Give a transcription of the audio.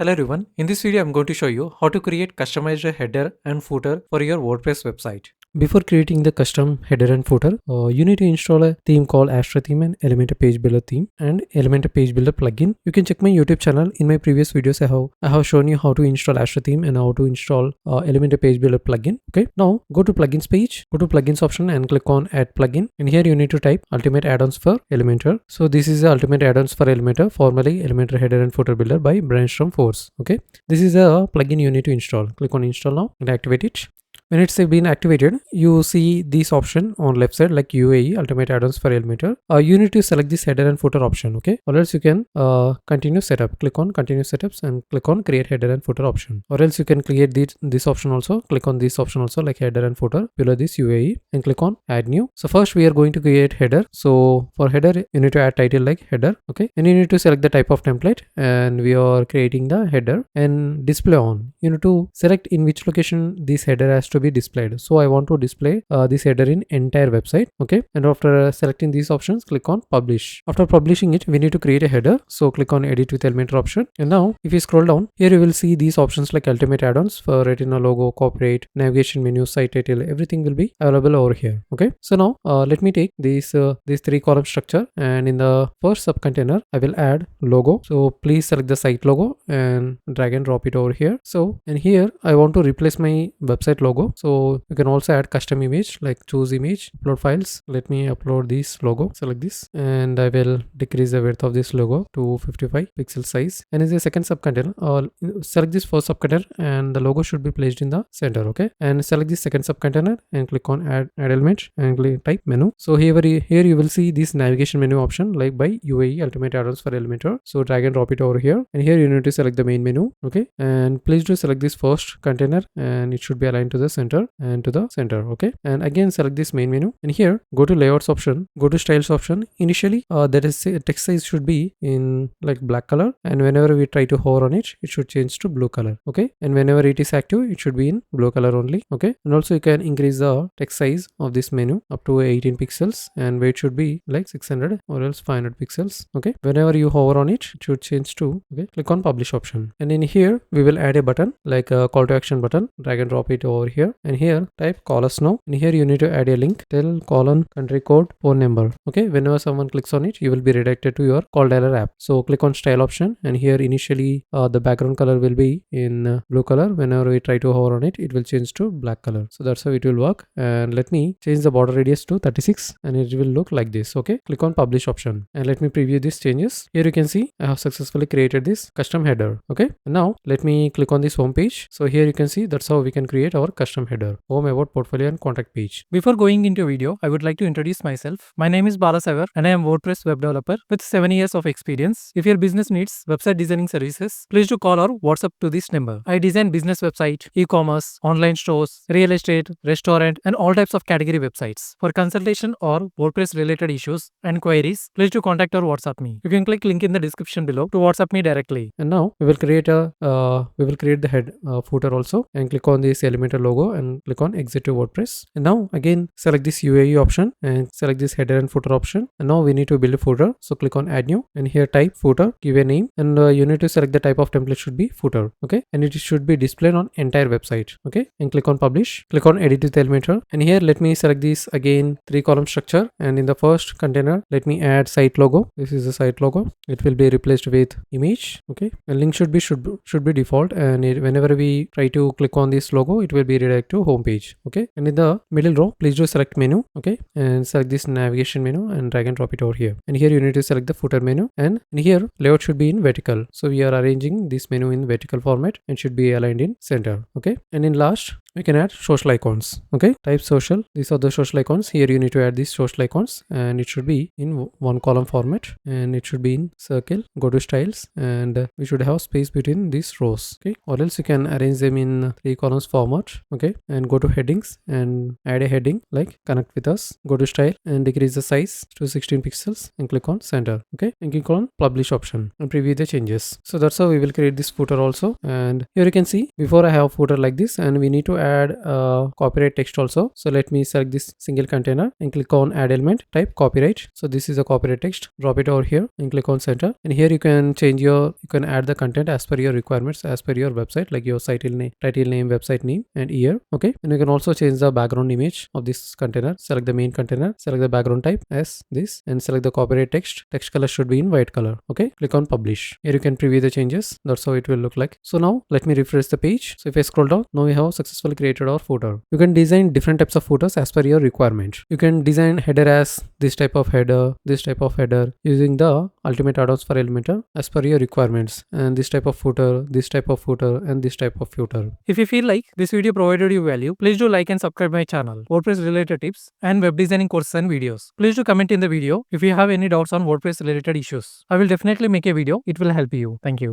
Hello everyone, in this video I'm going to show you how to create customized header and footer for your WordPress website. Before creating the custom header and footer, you need to install a theme called Astra theme and Elementor page builder theme and Elementor page builder plugin. You can check my YouTube channel. In my previous videos I have shown you how to install Astra theme and how to install Elementor page builder plugin. Okay, now go to plugins page, go to plugins option and click on add plugin, and here you need to type ultimate add-ons for Elementor. So this is the ultimate add-ons for Elementor, formerly Elementor header and footer builder by Brainstorm Force. Okay, this is a plugin you need to install. Click on install now and activate it. When it's been activated, you see this option on left side like UAE ultimate add-ons for Elementor. You need to select this header and footer option, okay, or else you can continue setup. Click on continue setups and click on create header and footer option, or else you can create this option also. Click on this option also like header and footer below this UAE and click on add new. So first we are going to create header. So for header you need to add title like header, okay, and you need to select the type of template, and we are creating the header and display on. You need to select in which location this header has to be displayed. So I want to display this header in entire website, okay, and after selecting these options, click on publish. After publishing it, we need to create a header, so click on edit with Elementor option, and now if you scroll down here you will see these options like ultimate add-ons for retina, logo, copyright, navigation menu, site title, everything will be available over here. Okay, so now let me take this 3-column structure, and in the first sub container I will add logo. So please select the site logo and drag and drop it over here. So and here I want to replace my website logo. So you can also add custom image like choose image, upload files. Let me upload this logo, select this, and I will decrease the width of this logo to 55 pixel size. And in the second sub container, select this first sub container and the logo should be placed in the center, okay, and select this second sub container and click on add element and type menu. So here you will see this navigation menu option like by UAE ultimate add-ons for Elementor. So drag and drop it over here, and here you need to select the main menu, okay, and please do select this first container and it should be aligned to the center and to the center, okay, and again select this main menu, and here go to layouts option, go to styles option. Initially that is text size should be in like black color, and whenever we try to hover on it, it should change to blue color, okay, and whenever it is active it should be in blue color only, okay, and also you can increase the text size of this menu up to 18 pixels, and weight should be like 600 or else 500 pixels, okay, whenever you hover on it, it should change to, okay, click on publish option, and in here we will add a button like a call to action button. Drag and drop it over here, and here type call us now, and here you need to add a link, tell colon country code phone number, okay, whenever someone clicks on it you will be redirected to your call dialer app. So click on style option, and here initially the background color will be in blue color. Whenever we try to hover on it, it will change to black color. So that's how it will work, and let me change the border radius to 36 and it will look like this, okay. Click on publish option, and let me preview these changes. Here you can see I have successfully created this custom header, okay, and now let me click on this home page. So here you can see that's how we can create our custom header, home, about, portfolio and contact page. Before going into video, I would like to introduce myself. My name is Balasagar and I am WordPress web developer with 7 years of experience. If your business needs website designing services, please do call or WhatsApp to this number. I design business website, e-commerce, online stores, real estate, restaurant and all types of category websites. For consultation or WordPress related issues and queries, please do contact or WhatsApp me. You can click link in the description below to WhatsApp me directly. And now we will create the head footer also, and click on this Elementor logo and click on exit to WordPress, and now again select this UAE option and select this header and footer option, and now we need to build a footer. So click on add new, and here type footer, give a name, and you need to select the type of template should be footer, okay, and it should be displayed on entire website, okay, and click on publish. Click on edit with Elementor, and here let me select this again 3-column structure, and in the first container let me add site logo. This is the site logo. It will be replaced with image, okay, and link should be default, and whenever we try to click on this logo it will be redirect to home page, okay, and in the middle row please do select menu, okay, and select this navigation menu and drag and drop it over here, and here you need to select the footer menu, and in here layout should be in vertical. So we are arranging this menu in vertical format and should be aligned in center, okay, and in last we can add social icons, okay, type social. These are the social icons. Here you need to add these social icons, and it should be in 1-column format, and it should be in circle. Go to styles, and we should have space between these rows, okay, or else you can arrange them in 3 columns format, okay, and go to headings and add a heading like connect with us. Go to style and decrease the size to 16 pixels and click on center, okay, and click on publish option and preview the changes. So that's how we will create this footer also, and here you can see before I have footer like this, and we need to add copyright text also. So let me select this single container and click on add element, type copyright. So this is a copyright text, drop it over here and click on center. And here you can change you can add the content as per your requirements, as per your website, like your title name, website name, and year. Okay, and you can also change the background image of this container. Select the main container, select the background type as this, and select the copyright text. Text color should be in white color. Okay, click on publish. Here you can preview the changes. That's how it will look like. So now let me refresh the page. So if I scroll down, now we have successfully created our footer. You can design different types of footers as per your requirement. You can design header as this type of header, this type of header, using the ultimate add-ons for Elementor as per your requirements, and this type of footer, this type of footer, and this type of footer. If you feel like this video provided you value, please do like and subscribe my channel, WordPress related tips and web designing courses and videos. Please do comment in the video if you have any doubts on WordPress related issues. I will definitely make a video. It will help you. Thank you.